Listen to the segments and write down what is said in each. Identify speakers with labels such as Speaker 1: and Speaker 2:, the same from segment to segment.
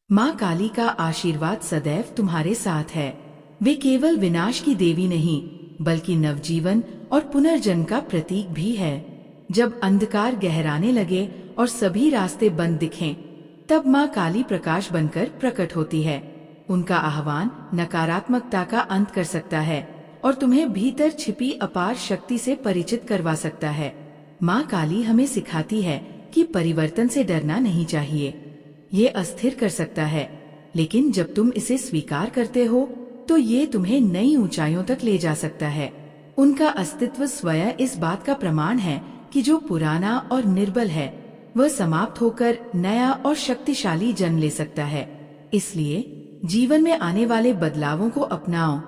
Speaker 1: माँ काली का आशीर्वाद सदैव तुम्हारे साथ है। वे केवल विनाश की देवी नहीं बल्कि नवजीवन और पुनर्जन्म का प्रतीक भी है। जब अंधकार गहराने लगे और सभी रास्ते बंद दिखें, तब माँ काली प्रकाश बनकर प्रकट होती है। उनका आह्वान नकारात्मकता का अंत कर सकता है और तुम्हें भीतर छिपी अपार शक्ति से परिचित करवा सकता है। माँ काली हमें सिखाती है कि परिवर्तन से डरना नहीं चाहिए। ये अस्थिर कर सकता है, लेकिन जब तुम इसे स्वीकार करते हो तो ये तुम्हें नई ऊंचाइयों तक ले जा सकता है। उनका अस्तित्व स्वयं इस बात का प्रमाण है कि जो पुराना और निर्बल है वह समाप्त होकर नया और शक्तिशाली जन्म ले सकता है। इसलिए जीवन में आने वाले बदलावों को अपनाओ,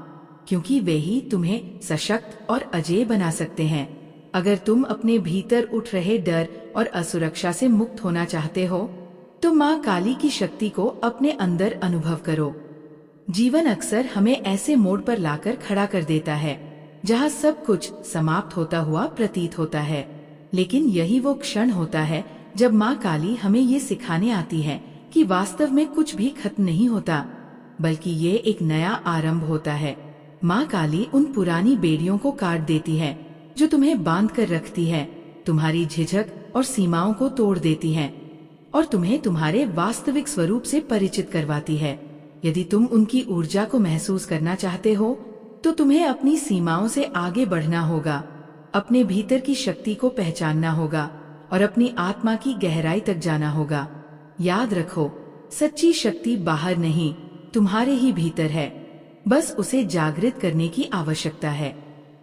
Speaker 1: क्योंकि वे ही तुम्हें सशक्त और अजेय बना सकते हैं। अगर तुम अपने भीतर उठ रहे डर और असुरक्षा से मुक्त होना चाहते हो तो माँ काली की शक्ति को अपने अंदर अनुभव करो। जीवन अक्सर हमें ऐसे मोड़ पर लाकर खड़ा कर देता है जहाँ सब कुछ समाप्त होता हुआ प्रतीत होता है, लेकिन यही वो क्षण होता है जब माँ काली हमें ये सिखाने आती है कि वास्तव में कुछ भी खत्म नहीं होता, बल्कि ये एक नया आरंभ होता है। माँ काली उन पुरानी बेड़ियों को काट देती है जो तुम्हें बांध कर रखती है, तुम्हारी झिझक और सीमाओं को तोड़ देती है और तुम्हें तुम्हारे वास्तविक स्वरूप से परिचित करवाती है। यदि तुम उनकी ऊर्जा को महसूस करना चाहते हो तो तुम्हें अपनी सीमाओं से आगे बढ़ना होगा, अपने भीतर की शक्ति को पहचानना होगा और अपनी आत्मा की गहराई तक जाना होगा। याद रखो, सच्ची शक्ति बाहर नहीं, तुम्हारे ही भीतर है। बस उसे जागृत करने की आवश्यकता है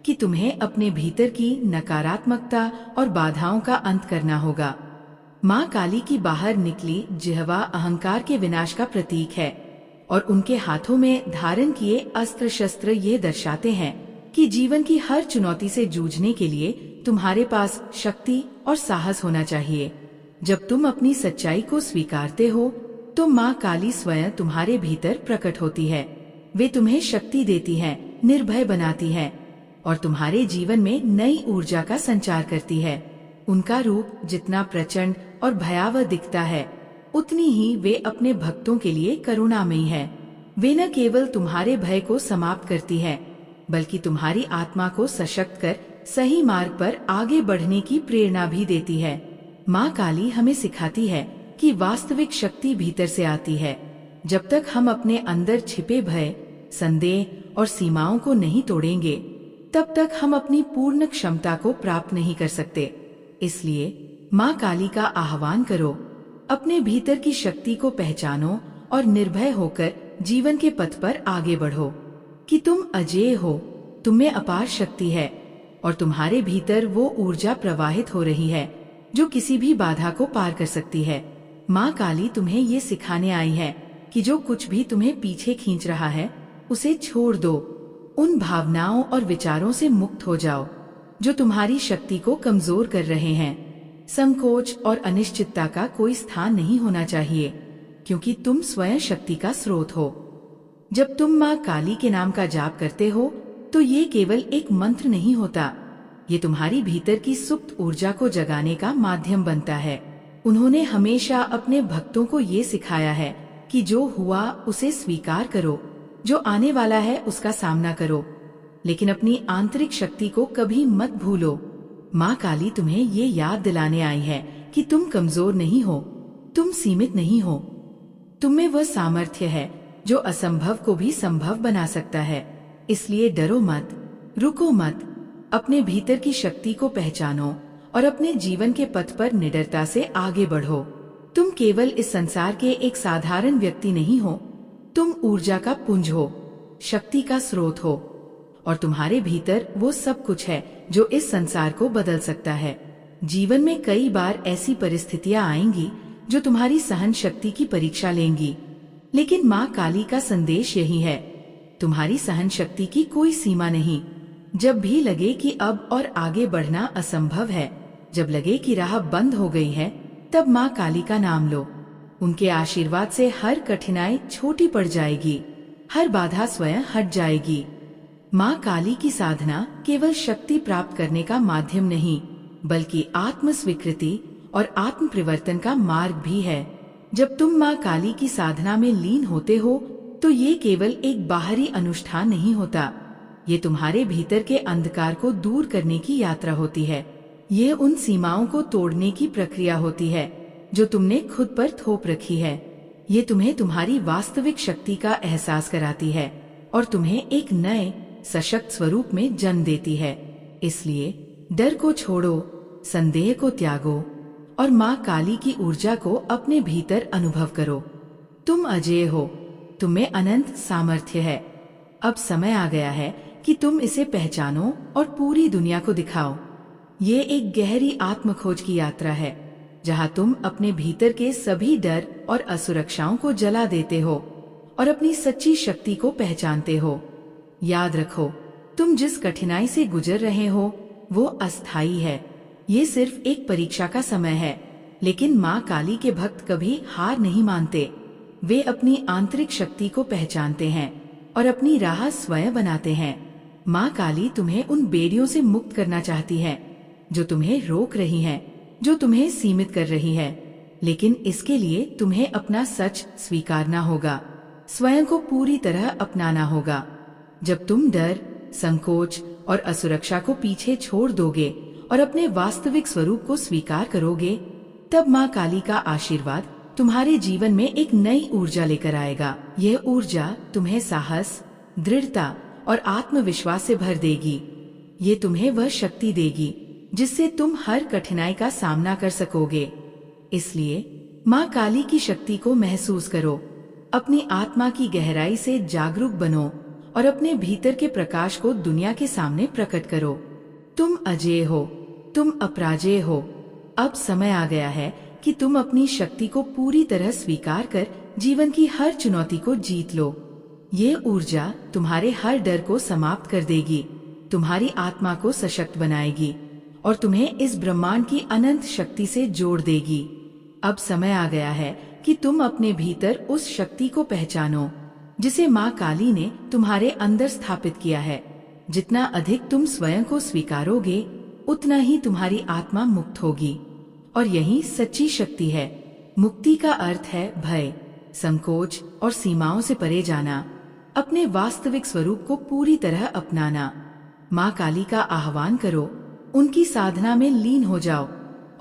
Speaker 1: कि तुम्हें अपने भीतर की नकारात्मकता और बाधाओं का अंत करना होगा। माँ काली की बाहर निकली जिह्वा अहंकार के विनाश का प्रतीक है और उनके हाथों में धारण किए अस्त्र शस्त्र ये दर्शाते हैं कि जीवन की हर चुनौती से जूझने के लिए तुम्हारे पास शक्ति और साहस होना चाहिए। जब तुम अपनी सच्चाई को स्वीकारते हो तो माँ काली स्वयं तुम्हारे भीतर प्रकट होती है। वे तुम्हें शक्ति देती है, निर्भय बनाती है और तुम्हारे जीवन में नई ऊर्जा का संचार करती है। उनका रूप जितना प्रचंड और भयावह दिखता है, उतनी ही वे अपने भक्तों के लिए करुणामयी है। वे न केवल तुम्हारे भय को समाप्त करती है, बल्कि तुम्हारी आत्मा को सशक्त कर सही मार्ग पर आगे बढ़ने की प्रेरणा भी देती है। माँ काली हमें सिखाती है कि वास्तविक शक्ति भीतर से आती है। जब तक हम अपने अंदर छिपे भय, संदेह और सीमाओं को नहीं तोड़ेंगे, तब तक हम अपनी पूर्ण क्षमता को प्राप्त नहीं कर सकते। इसलिए माँ काली का आह्वान करो, अपने भीतर की शक्ति को पहचानो और निर्भय होकर जीवन के पथ पर आगे बढ़ो कि तुम अजेय हो, तुम में अपार शक्ति है और तुम्हारे भीतर वो ऊर्जा प्रवाहित हो रही है जो किसी भी बाधा को पार कर सकती है। माँ काली तुम्हें ये सिखाने आई है कि जो कुछ भी तुम्हें पीछे खींच रहा है उसे छोड़ दो। उन भावनाओं और विचारों से मुक्त हो जाओ जो तुम्हारी शक्ति को कमजोर कर रहे हैं। संकोच और अनिश्चितता का कोई स्थान नहीं होना चाहिए, क्योंकि तुम स्वयं शक्ति का स्रोत हो। जब तुम माँ काली के नाम का जाप करते हो तो ये केवल एक मंत्र नहीं होता, ये तुम्हारी भीतर की सुप्त ऊर्जा को जगाने का माध्यम बनता है। उन्होंने हमेशा अपने भक्तों को ये सिखाया है कि जो हुआ उसे स्वीकार करो, जो आने वाला है उसका सामना करो, लेकिन अपनी आंतरिक शक्ति को कभी मत भूलो। माँ काली तुम्हें ये याद दिलाने आई है कि तुम कमजोर नहीं हो, तुम सीमित नहीं हो, तुम में वह सामर्थ्य है जो असंभव को भी संभव बना सकता है। इसलिए डरो मत, रुको मत, अपने भीतर की शक्ति को पहचानो और अपने जीवन के पथ पर निडरता से आगे बढ़ो। तुम केवल इस संसार के एक साधारण व्यक्ति नहीं हो, तुम ऊर्जा का पुंज हो, शक्ति का स्रोत हो और तुम्हारे भीतर वो सब कुछ है जो इस संसार को बदल सकता है। जीवन में कई बार ऐसी परिस्थितियां आएंगी जो तुम्हारी सहन शक्ति की परीक्षा लेंगी, लेकिन माँ काली का संदेश यही है, तुम्हारी सहन शक्ति की कोई सीमा नहीं। जब भी लगे कि अब और आगे बढ़ना असंभव है, जब लगे कि राह बंद हो गई है, तब माँ काली का नाम लो। उनके आशीर्वाद से हर कठिनाई छोटी पड़ जाएगी, हर बाधा स्वयं हट जाएगी। माँ काली की साधना केवल शक्ति प्राप्त करने का माध्यम नहीं, बल्कि आत्म स्वीकृति और आत्म परिवर्तन का मार्ग भी है। जब तुम माँ काली की साधना में लीन होते हो तो ये केवल एक बाहरी अनुष्ठान नहीं होता, ये तुम्हारे भीतर के अंधकार को दूर करने की यात्रा होती है। ये उन सीमाओं को तोड़ने की प्रक्रिया होती है जो तुमने खुद पर थोप रखी है। ये तुम्हें तुम्हारी वास्तविक शक्ति का एहसास कराती है और तुम्हें एक नए सशक्त स्वरूप में जन्म देती है। इसलिए डर को छोड़ो, संदेह को त्यागो और माँ काली की ऊर्जा को अपने भीतर अनुभव करो। तुम अजेय हो, तुम्हें अनंत सामर्थ्य है। अब समय आ गया है कि तुम इसे पहचानो और पूरी दुनिया को दिखाओ। ये एक गहरी आत्मखोज की यात्रा है जहाँ तुम अपने भीतर के सभी डर और असुरक्षाओं को जला देते हो और अपनी सच्ची शक्ति को पहचानते हो। याद रखो, तुम जिस कठिनाई से गुजर रहे हो वो अस्थायी है। ये सिर्फ एक परीक्षा का समय है, लेकिन माँ काली के भक्त कभी हार नहीं मानते। वे अपनी आंतरिक शक्ति को पहचानते हैं और अपनी राह स्वयं बनाते हैं। माँ काली तुम्हें उन बेड़ियों से मुक्त करना चाहती है जो तुम्हें रोक रही हैं, जो तुम्हें सीमित कर रही है। लेकिन इसके लिए तुम्हें अपना सच स्वीकारना होगा, स्वयं को पूरी तरह अपनाना होगा। जब तुम डर, संकोच और असुरक्षा को पीछे छोड़ दोगे और अपने वास्तविक स्वरूप को स्वीकार करोगे, तब माँ काली का आशीर्वाद तुम्हारे जीवन में एक नई ऊर्जा लेकर आएगा। यह ऊर्जा तुम्हें साहस, दृढ़ता और आत्मविश्वास से भर देगी। ये तुम्हें वह शक्ति देगी जिससे तुम हर कठिनाई का सामना कर सकोगे। इसलिए माँ काली की शक्ति को महसूस करो, अपनी आत्मा की गहराई से जागरूक बनो और अपने भीतर के प्रकाश को दुनिया के सामने प्रकट करो। तुम अजेय हो, तुम अपराजेय हो। अब समय आ गया है कि तुम अपनी शक्ति को पूरी तरह स्वीकार कर जीवन की हर चुनौती को जीत लो। ये ऊर्जा तुम्हारे हर डर को समाप्त कर देगी, तुम्हारी आत्मा को सशक्त बनाएगी और तुम्हें इस ब्रह्मांड की अनंत शक्ति से जोड़ देगी। अब समय आ गया है कि तुम अपने भीतर उस शक्ति को पहचानो जिसे माँ काली ने तुम्हारे अंदर स्थापित किया है। जितना अधिक तुम स्वयं को स्वीकारोगे, उतना ही तुम्हारी आत्मा मुक्त होगी। और यही सच्ची शक्ति है। मुक्ति का अर्थ है भय, संकोच और सीमाओं से परे जाना, अपने वास्तविक स्वरूप को पूरी तरह अपनाना। माँ काली का आह्वान करो, उनकी साधना में लीन हो जाओ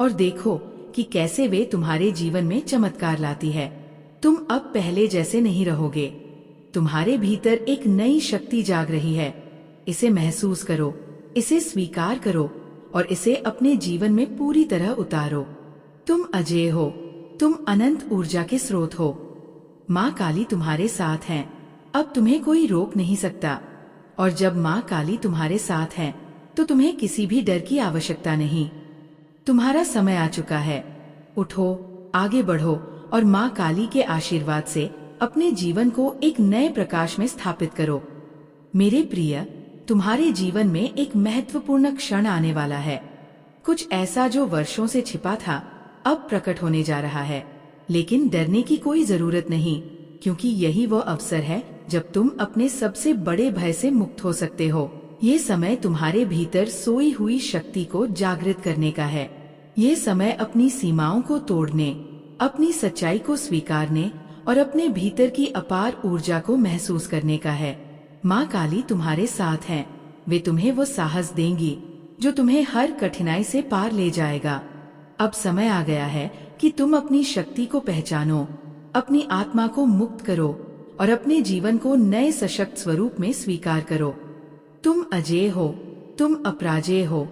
Speaker 1: और देखो कि कैसे वे तुम्हारे जीवन में चमत्कार लाती है। तुम अब पहले जैसे नहीं रहोगे। तुम्हारे भीतर एक नई शक्ति जाग रही है। इसे महसूस करो, इसे स्वीकार करो और इसे अपने जीवन में पूरी तरह उतारो। तुम अजेय हो, तुम अनंत ऊर्जा के स्रोत हो। माँ काली तुम्हारे साथ हैं, अब तुम्हें कोई रोक नहीं सकता। और जब माँ काली तुम्हारे साथ है तो तुम्हें किसी भी डर की आवश्यकता नहीं। तुम्हारा समय आ चुका है। उठो, आगे बढ़ो और माँ काली के आशीर्वाद से अपने जीवन को एक नए प्रकाश में स्थापित करो। मेरे प्रिय, तुम्हारे जीवन में एक महत्वपूर्ण क्षण आने वाला है। कुछ ऐसा जो वर्षों से छिपा था अब प्रकट होने जा रहा है। लेकिन डरने की कोई जरूरत नहीं, क्योंकि यही वो अवसर है जब तुम अपने सबसे बड़े भय से मुक्त हो सकते हो। ये समय तुम्हारे भीतर सोई हुई शक्ति को जागृत करने का है। ये समय अपनी सीमाओं को तोड़ने, अपनी सच्चाई को स्वीकारने और अपने भीतर की अपार ऊर्जा को महसूस करने का है। माँ काली तुम्हारे साथ हैं। वे तुम्हें वो साहस देंगी जो तुम्हें हर कठिनाई से पार ले जाएगा। अब समय आ गया है कि तुम अपनी शक्ति को पहचानो, अपनी आत्मा को मुक्त करो और अपने जीवन को नए सशक्त स्वरूप में स्वीकार करो। तुम अजेय हो, तुम अपराजेय हो।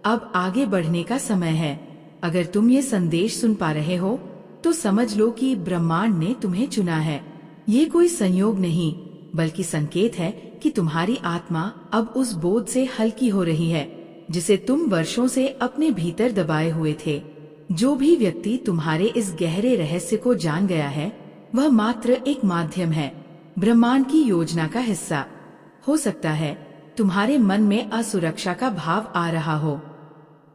Speaker 1: अब आगे बढ़ने का समय है। अगर तुम ये संदेश सुन पा रहे हो तो समझ लो कि ब्रह्मांड ने तुम्हें चुना है। ये कोई संयोग नहीं, बल्कि संकेत है कि तुम्हारी आत्मा अब उस बोझ से हल्की हो रही है जिसे तुम वर्षों से अपने भीतर दबाए हुए थे। जो भी व्यक्ति तुम्हारे इस गहरे रहस्य को जान गया है, वह मात्र एक माध्यम है, ब्रह्मांड की योजना का हिस्सा। हो सकता है तुम्हारे मन में असुरक्षा का भाव आ रहा हो।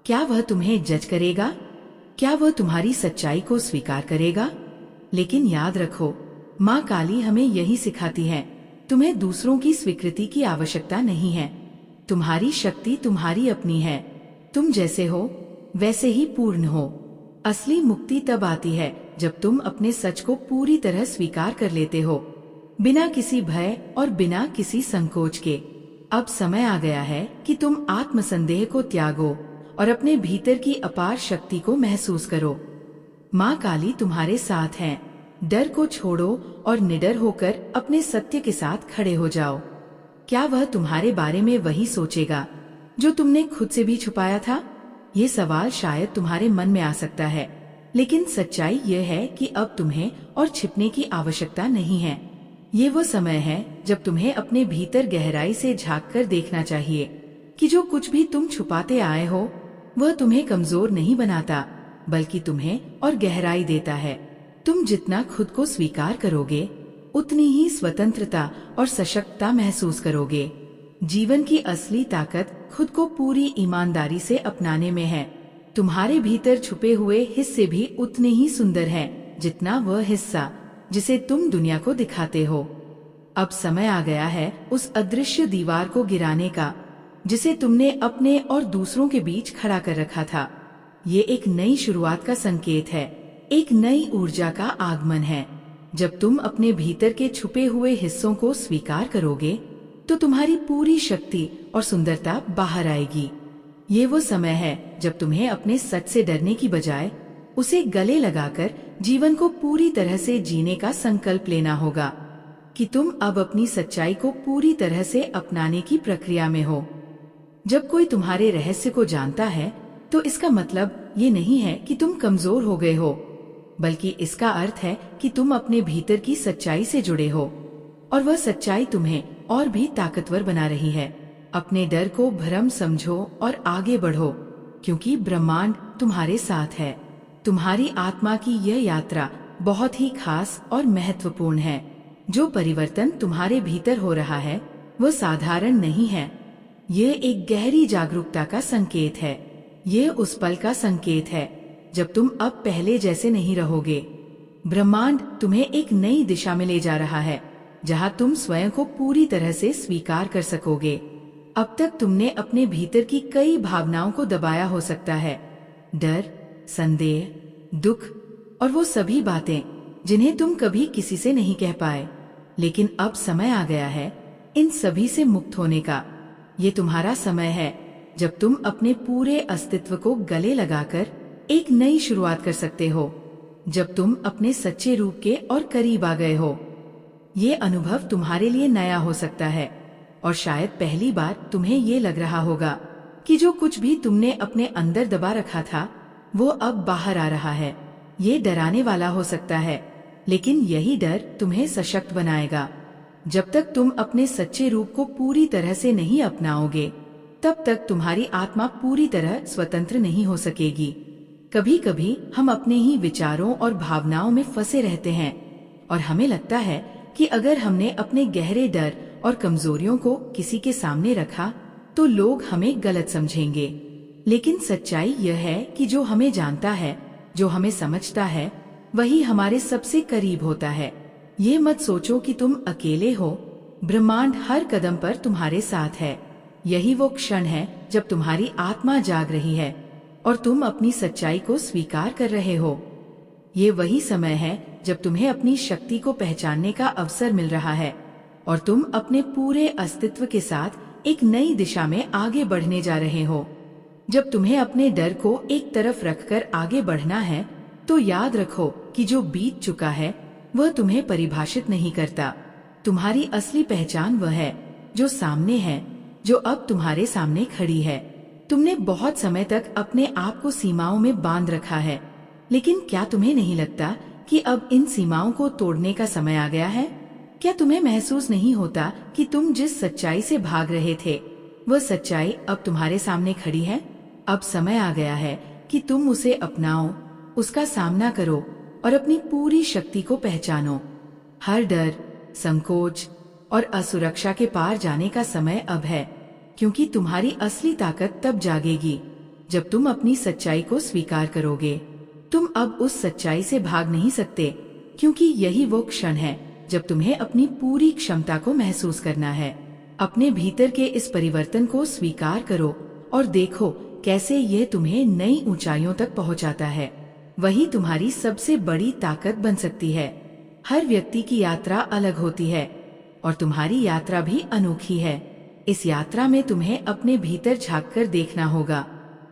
Speaker 1: क्या वह तुम्हें जज करेगा? क्या वह तुम्हारी सच्चाई को स्वीकार करेगा? लेकिन याद रखो, माँ काली हमें यही सिखाती है, तुम्हें दूसरों की स्वीकृति की आवश्यकता नहीं है। तुम्हारी शक्ति तुम्हारी अपनी है। तुम जैसे हो वैसे ही पूर्ण हो। असली मुक्ति तब आती है जब तुम अपने सच को पूरी तरह स्वीकार कर लेते हो, बिना किसी भय और बिना किसी संकोच के। अब समय आ गया है कि तुम आत्मसंदेह को त्यागो और अपने भीतर की अपार शक्ति को महसूस करो। माँ काली तुम्हारे साथ हैं। डर को छोड़ो और निडर होकर अपने सत्य के साथ खड़े हो जाओ। क्या वह तुम्हारे बारे में वही सोचेगा जो तुमने खुद से भी छुपाया था? ये सवाल शायद तुम्हारे मन में आ सकता है, लेकिन सच्चाई यह है कि अब तुम्हें और छिपने की आवश्यकता नहीं है। ये वो समय है जब तुम्हें अपने भीतर गहराई से झांककर देखना चाहिए कि जो कुछ भी तुम छुपाते आए हो वह तुम्हें कमजोर नहीं बनाता, बल्कि तुम्हें और गहराई देता है। तुम जितना खुद को स्वीकार करोगे उतनी ही स्वतंत्रता और सशक्तता महसूस करोगे। जीवन की असली ताकत खुद को पूरी ईमानदारी से अपनाने में है। तुम्हारे भीतर छुपे हुए हिस्से भी उतने ही सुंदर हैं जितना वह हिस्सा जिसे तुम दुनिया को दिखाते हो। अब समय आ गया है उस अदृश्य दीवार को गिराने का जिसे तुमने अपने और दूसरों के बीच खड़ा कर रखा था। ये एक नई शुरुआत का संकेत है, एक नई ऊर्जा का आगमन है। जब तुम अपने भीतर के छुपे हुए हिस्सों को स्वीकार करोगे तो तुम्हारी पूरी शक्ति और सुंदरता बाहर आएगी। ये वो समय है जब तुम्हें अपने सच से डरने की बजाय उसे गले लगाकर जीवन को पूरी तरह से जीने का संकल्प लेना होगा कि तुम अब अपनी सच्चाई को पूरी तरह से अपनाने की प्रक्रिया में हो। जब कोई तुम्हारे रहस्य को जानता है तो इसका मतलब ये नहीं है कि तुम कमजोर हो गए हो, बल्कि इसका अर्थ है कि तुम अपने भीतर की सच्चाई से जुड़े हो और वह सच्चाई तुम्हें और भी ताकतवर बना रही है। अपने डर को भ्रम समझो और आगे बढ़ो, क्योंकि ब्रह्मांड तुम्हारे साथ है। तुम्हारी आत्मा की यह यात्रा बहुत ही खास और महत्वपूर्ण है। जो परिवर्तन तुम्हारे भीतर हो रहा है वह साधारण नहीं है। यह एक गहरी जागरूकता का संकेत है। यह उस पल का संकेत है जब तुम अब पहले जैसे नहीं रहोगे। ब्रह्मांड तुम्हें एक नई दिशा में ले जा रहा है जहां तुम स्वयं को पूरी तरह से स्वीकार कर सकोगे। अब तक तुमने अपने भीतर की कई भावनाओं को दबाया हो सकता है, डर, संदेह, दुख और वो सभी बातें जिन्हें तुम कभी किसी से नहीं कह पाए। लेकिन अब समय आ गया है इन सभी से मुक्त होने का। ये तुम्हारा समय है जब तुम अपने पूरे अस्तित्व को गले लगाकर एक नई शुरुआत कर सकते हो। जब तुम अपने सच्चे रूप के और करीब आ गए हो। ये अनुभव तुम्हारे लिए नया हो सकता है और शायद पहली बार तुम्हें ये लग रहा होगा कि जो कुछ भी तुमने अपने अंदर दबा रखा था वो अब बाहर आ रहा है। ये डराने वाला हो सकता है, लेकिन यही डर तुम्हें सशक्त बनाएगा। जब तक तुम अपने सच्चे रूप को पूरी तरह से नहीं अपनाओगे तब तक तुम्हारी आत्मा पूरी तरह स्वतंत्र नहीं हो सकेगी। कभी कभी हम अपने ही विचारों और भावनाओं में फंसे रहते हैं और हमें लगता है कि अगर हमने अपने गहरे डर और कमजोरियों को किसी के सामने रखा तो लोग हमें गलत समझेंगे। लेकिन सच्चाई यह है कि जो हमें जानता है, जो हमें समझता है, वही हमारे सबसे करीब होता है। ये मत सोचो कि तुम अकेले हो। ब्रह्मांड हर कदम पर तुम्हारे साथ है। यही वो क्षण है जब तुम्हारी आत्मा जाग रही है और तुम अपनी सच्चाई को स्वीकार कर रहे हो। ये वही समय है जब तुम्हें अपनी शक्ति को पहचानने का अवसर मिल रहा है और तुम अपने पूरे अस्तित्व के साथ एक नई दिशा में आगे बढ़ने जा रहे हो। जब तुम्हें अपने डर को एक तरफ रखकर आगे बढ़ना है तो याद रखो कि जो बीत चुका है वह तुम्हें परिभाषित नहीं करता। तुम्हारी असली पहचान वह है जो सामने है, जो अब तुम्हारे सामने खड़ी है। तुमने बहुत समय तक अपने आप को सीमाओं में बांध रखा है, लेकिन क्या तुम्हें नहीं लगता कि अब इन सीमाओं को तोड़ने का समय आ गया है? क्या तुम्हें महसूस नहीं होता कि तुम जिस सच्चाई से भाग रहे थे वह सच्चाई अब तुम्हारे सामने खड़ी है? अब समय आ गया है कि तुम उसे अपनाओ, उसका सामना करो और अपनी पूरी शक्ति को पहचानो। हर डर, संकोच और असुरक्षा के पार जाने का समय अब है, क्योंकि तुम्हारी असली ताकत तब जागेगी जब तुम अपनी सच्चाई को स्वीकार करोगे। तुम अब उस सच्चाई से भाग नहीं सकते, क्योंकि यही वो क्षण है जब तुम्हें अपनी पूरी क्षमता को महसूस करना है। अपने भीतर के इस परिवर्तन को स्वीकार करो और देखो कैसे यह तुम्हें नई ऊंचाइयों तक पहुंचाता है। वही तुम्हारी सबसे बड़ी ताकत बन सकती है। हर व्यक्ति की यात्रा अलग होती है और तुम्हारी यात्रा भी अनोखी है। इस यात्रा में तुम्हें अपने भीतर झांककर देखना होगा,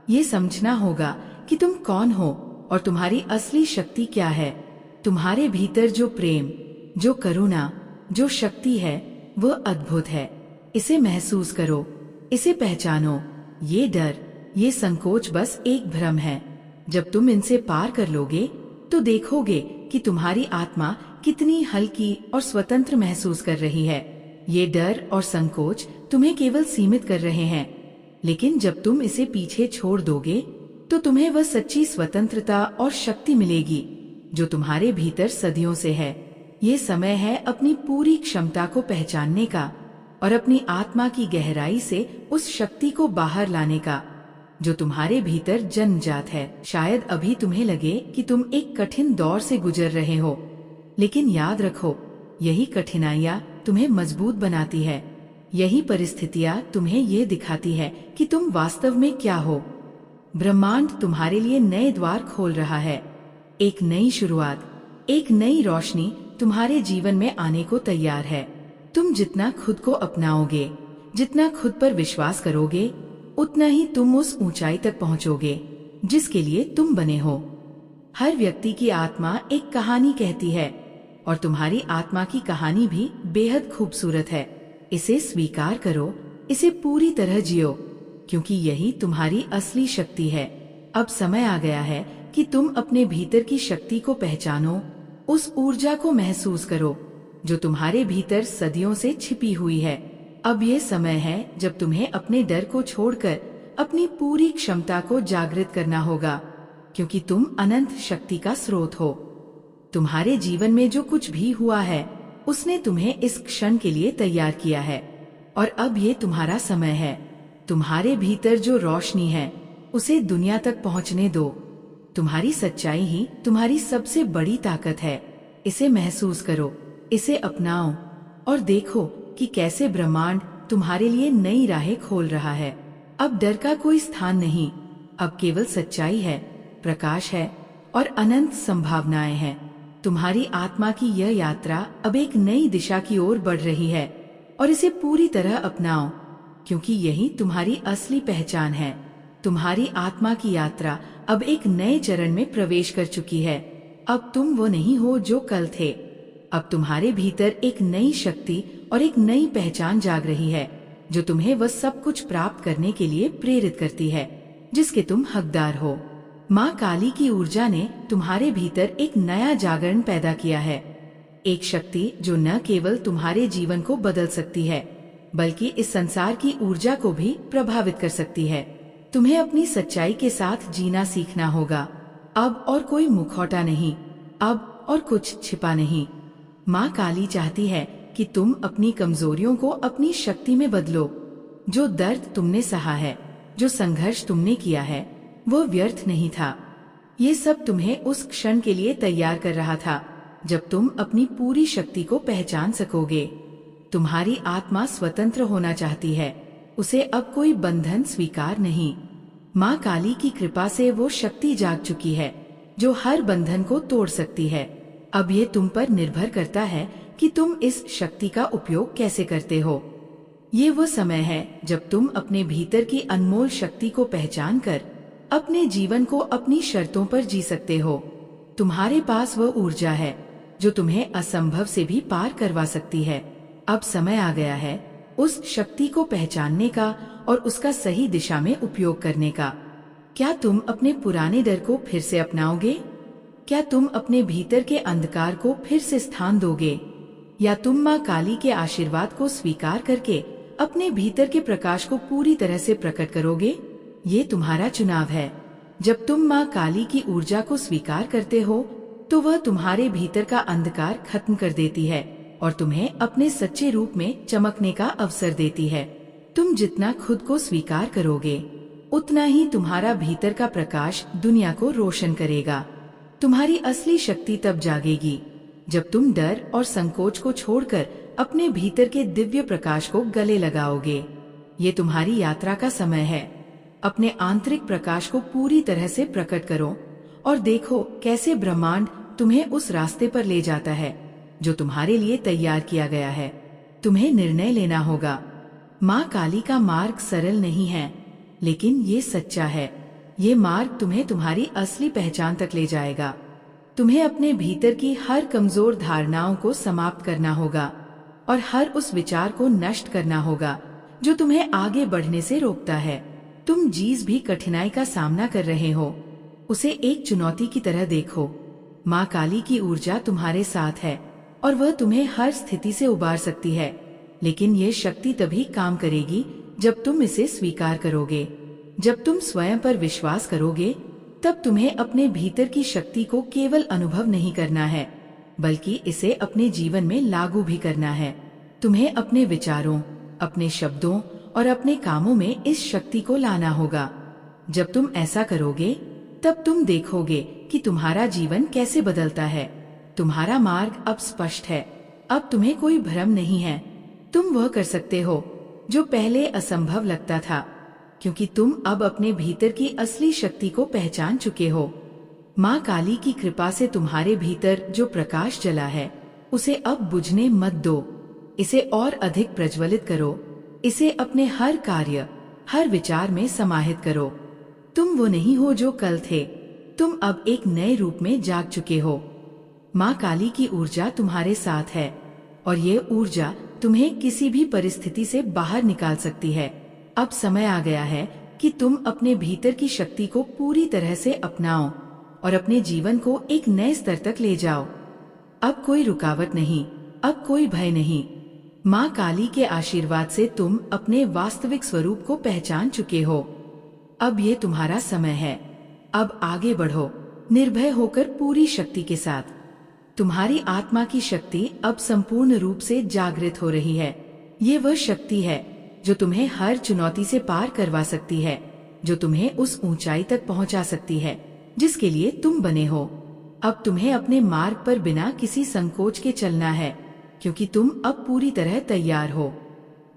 Speaker 1: ये समझना होगा कि तुम कौन हो और तुम्हारी असली शक्ति क्या है। तुम्हारे भीतर जो प्रेम, जो करुणा, जो शक्ति है वह अद्भुत है। इसे महसूस करो, इसे पहचानो। ये डर, ये संकोच बस एक भ्रम है। जब तुम इनसे पार कर लोगे तो देखोगे कि तुम्हारी आत्मा कितनी हल्की और स्वतंत्र महसूस कर रही है। ये डर और संकोच तुम्हें केवल सीमित कर रहे हैं, लेकिन जब तुम इसे पीछे छोड़ दोगे तो तुम्हें वह सच्ची स्वतंत्रता और शक्ति मिलेगी जो तुम्हारे भीतर सदियों से है। ये समय है अपनी पूरी क्षमता को पहचानने का और अपनी आत्मा की गहराई से उस शक्ति को बाहर लाने का जो तुम्हारे भीतर जन्मजात है। शायद अभी तुम्हें लगे कि तुम एक कठिन दौर से गुजर रहे हो, लेकिन याद रखो, यही कठिनाइयाँ तुम्हें मजबूत बनाती है। यही परिस्थितियाँ तुम्हें ये दिखाती है कि तुम वास्तव में क्या हो। ब्रह्मांड तुम्हारे लिए नए द्वार खोल रहा है। एक नई शुरुआत, एक नई रोशनी तुम्हारे जीवन में आने को तैयार है। तुम जितना खुद को अपनाओगे, जितना खुद पर विश्वास करोगे, उतना ही तुम उस ऊंचाई तक पहुंचोगे जिसके लिए तुम बने हो। हर व्यक्ति की आत्मा एक कहानी कहती है और तुम्हारी आत्मा की कहानी भी बेहद खूबसूरत है। इसे स्वीकार करो, इसे पूरी तरह जियो, क्योंकि यही तुम्हारी असली शक्ति है। अब समय आ गया है कि तुम अपने भीतर की शक्ति को पहचानो, उस ऊर्जा को महसूस करो जो तुम्हारे भीतर सदियों से छिपी हुई है। अब ये समय है जब तुम्हें अपने डर को छोड़कर अपनी पूरी क्षमता को जागृत करना होगा, क्योंकि तुम अनंत शक्ति का स्रोत हो। तुम्हारे जीवन में जो कुछ भी हुआ है उसने तुम्हें इस क्षण के लिए तैयार किया है और अब ये तुम्हारा समय है। तुम्हारे भीतर जो रोशनी है उसे दुनिया तक पहुंचने दो। तुम्हारी सच्चाई ही तुम्हारी सबसे बड़ी ताकत है। इसे महसूस करो, इसे अपनाओ और देखो कि कैसे ब्रह्मांड तुम्हारे लिए नई राहें खोल रहा है। अब डर का कोई स्थान नहीं, अब केवल सच्चाई है, प्रकाश है और अनंत संभावनाएं हैं। तुम्हारी आत्मा की यह यात्रा अब एक नई दिशा की ओर बढ़ रही है और इसे पूरी तरह अपनाओ, क्योंकि यही तुम्हारी असली पहचान है। तुम्हारी आत्मा की यात्रा अब एक नए चरण में प्रवेश कर चुकी है। अब तुम वो नहीं हो जो कल थे। अब तुम्हारे भीतर एक नई शक्ति और एक नई पहचान जाग रही है जो तुम्हें वह सब कुछ प्राप्त करने के लिए प्रेरित करती है जिसके तुम हकदार हो। माँ काली की ऊर्जा ने तुम्हारे भीतर एक नया जागरण पैदा किया है, एक शक्ति जो न केवल तुम्हारे जीवन को बदल सकती है बल्कि इस संसार की ऊर्जा को भी प्रभावित कर सकती है। तुम्हें अपनी सच्चाई के साथ जीना सीखना होगा। अब और कोई मुखौटा नहीं, अब और कुछ छिपा नहीं। माँ काली चाहती है कि तुम अपनी कमजोरियों को अपनी शक्ति में बदलो। जो दर्द तुमने सहा है, जो संघर्ष तुमने किया है, वो व्यर्थ नहीं था। ये सब तुम्हें उस क्षण के लिए तैयार कर रहा था जब तुम अपनी पूरी शक्ति को पहचान सकोगे। तुम्हारी आत्मा स्वतंत्र होना चाहती है, उसे अब कोई बंधन स्वीकार नहीं। माँ काली की कृपा से वो शक्ति जाग चुकी है जो हर बंधन को तोड़ सकती है। अब ये तुम पर निर्भर करता है कि तुम इस शक्ति का उपयोग कैसे करते हो। ये वो समय है जब तुम अपने भीतर की अनमोल शक्ति को पहचान कर अपने जीवन को अपनी शर्तों पर जी सकते हो। तुम्हारे पास वह ऊर्जा है जो तुम्हें असंभव से भी पार करवा सकती है। अब समय आ गया है उस शक्ति को पहचानने का और उसका सही दिशा में उपयोग करने का। क्या तुम अपने पुराने डर को फिर से अपनाओगे? क्या तुम अपने भीतर के अंधकार को फिर से स्थान दोगे, या तुम माँ काली के आशीर्वाद को स्वीकार करके अपने भीतर के प्रकाश को पूरी तरह से प्रकट करोगे? ये तुम्हारा चुनाव है। जब तुम माँ काली की ऊर्जा को स्वीकार करते हो तो वह तुम्हारे भीतर का अंधकार खत्म कर देती है और तुम्हें अपने सच्चे रूप में चमकने का अवसर देती है। तुम जितना खुद को स्वीकार करोगे उतना ही तुम्हारा भीतर का प्रकाश दुनिया को रोशन करेगा। तुम्हारी असली शक्ति तब जागेगी जब तुम डर और संकोच को छोड़कर अपने भीतर के दिव्य प्रकाश को गले लगाओगे। ये तुम्हारी यात्रा का समय है। अपने आंतरिक प्रकाश को पूरी तरह से प्रकट करो और देखो कैसे ब्रह्मांड तुम्हें उस रास्ते पर ले जाता है जो तुम्हारे लिए तैयार किया गया है। तुम्हें निर्णय लेना होगा। माँ काली का मार्ग सरल नहीं है, लेकिन ये सच्चा है। ये मार्ग तुम्हें तुम्हारी असली पहचान तक ले जाएगा। तुम्हें अपने भीतर की हर कमजोर धारणाओं को समाप्त करना होगा और हर उस विचार को नष्ट करना होगा जो तुम्हें आगे बढ़ने से रोकता है। तुम जिस भी कठिनाई का सामना कर रहे हो, उसे एक चुनौती की तरह देखो। माँ काली की ऊर्जा तुम्हारे साथ है और वह तुम्हें हर स्थिति से उबार सकती है, लेकिन ये शक्ति तभी काम करेगी जब तुम इसे स्वीकार करोगे। जब तुम स्वयं पर विश्वास करोगे, तब तुम्हें अपने भीतर की शक्ति को केवल अनुभव नहीं करना है, बल्कि इसे अपने जीवन में लागू भी करना है। तुम्हें अपने विचारों, अपने शब्दों और अपने कामों में इस शक्ति को लाना होगा। जब तुम ऐसा करोगे, तब तुम देखोगे कि तुम्हारा जीवन कैसे बदलता है। तुम्हारा मार्ग अब स्पष्ट है। अब तुम्हें कोई भ्रम नहीं है। तुम वह कर सकते हो जो पहले असंभव लगता था, क्योंकि तुम अब अपने भीतर की असली शक्ति को पहचान चुके हो। माँ काली की कृपा से तुम्हारे भीतर जो प्रकाश जला है, उसे अब बुझने मत दो। इसे और अधिक प्रज्वलित करो। इसे अपने हर कार्य, हर विचार में समाहित करो। तुम वो नहीं हो जो कल थे। तुम अब एक नए रूप में जाग चुके हो। माँ काली की ऊर्जा तुम्हारे साथ है और ये ऊर्जा तुम्हें किसी भी परिस्थिति से बाहर निकाल सकती है। अब समय आ गया है कि तुम अपने भीतर की शक्ति को पूरी तरह से अपनाओ और अपने जीवन को एक नए स्तर तक ले जाओ। अब कोई रुकावट नहीं, अब कोई भय नहीं। माँ काली के आशीर्वाद से तुम अपने वास्तविक स्वरूप को पहचान चुके हो। अब ये तुम्हारा समय है। अब आगे बढ़ो, निर्भय होकर पूरी शक्ति के साथ। तुम्हारी आत्मा की शक्ति अब संपूर्ण रूप से जागृत हो रही है। ये वह शक्ति है जो तुम्हें हर चुनौती से पार करवा सकती है, जो तुम्हें उस ऊंचाई तक पहुंचा सकती है जिसके लिए तुम बने हो। अब तुम्हें अपने मार्ग पर बिना किसी संकोच के चलना है, क्योंकि तुम अब पूरी तरह तैयार हो,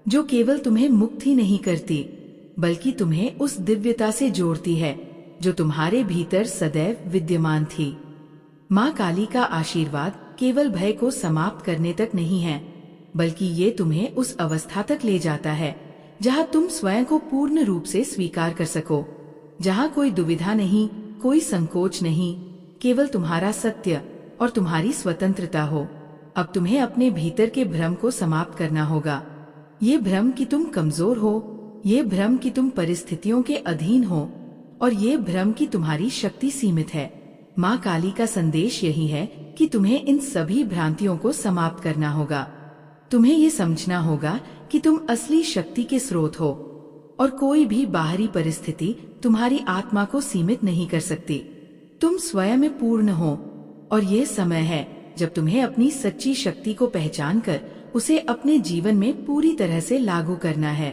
Speaker 1: जो केवल तुम्हें मुक्त ही नहीं करती, बल्कि तुम्हें उस दिव्यता से जोड़ती है जो तुम्हारे भीतर सदैव विद्यमान थी। माँ काली का आशीर्वाद केवल भय को समाप्त करने तक नहीं है, बल्कि ये तुम्हें उस अवस्था तक ले जाता है जहाँ तुम स्वयं को पूर्ण रूप से स्वीकार कर सको, जहाँ कोई दुविधा नहीं, कोई संकोच नहीं, केवल तुम्हारा सत्य और तुम्हारी स्वतंत्रता हो। अब तुम्हें अपने भीतर के भ्रम को समाप्त करना होगा। ये भ्रम कि तुम कमजोर हो, ये भ्रम कि तुम परिस्थितियों के अधीन हो, और ये भ्रम कि तुम्हारी शक्ति सीमित है। माँ काली का संदेश यही है कि तुम्हें इन सभी भ्रांतियों को समाप्त करना होगा। तुम्हें ये समझना होगा कि तुम असली शक्ति के स्रोत हो और कोई भी बाहरी परिस्थिति तुम्हारी आत्मा को सीमित नहीं कर सकती। तुम स्वयं में पूर्ण हो और ये समय है जब तुम्हें अपनी सच्ची शक्ति को पहचान कर उसे अपने जीवन में पूरी तरह से लागू करना है।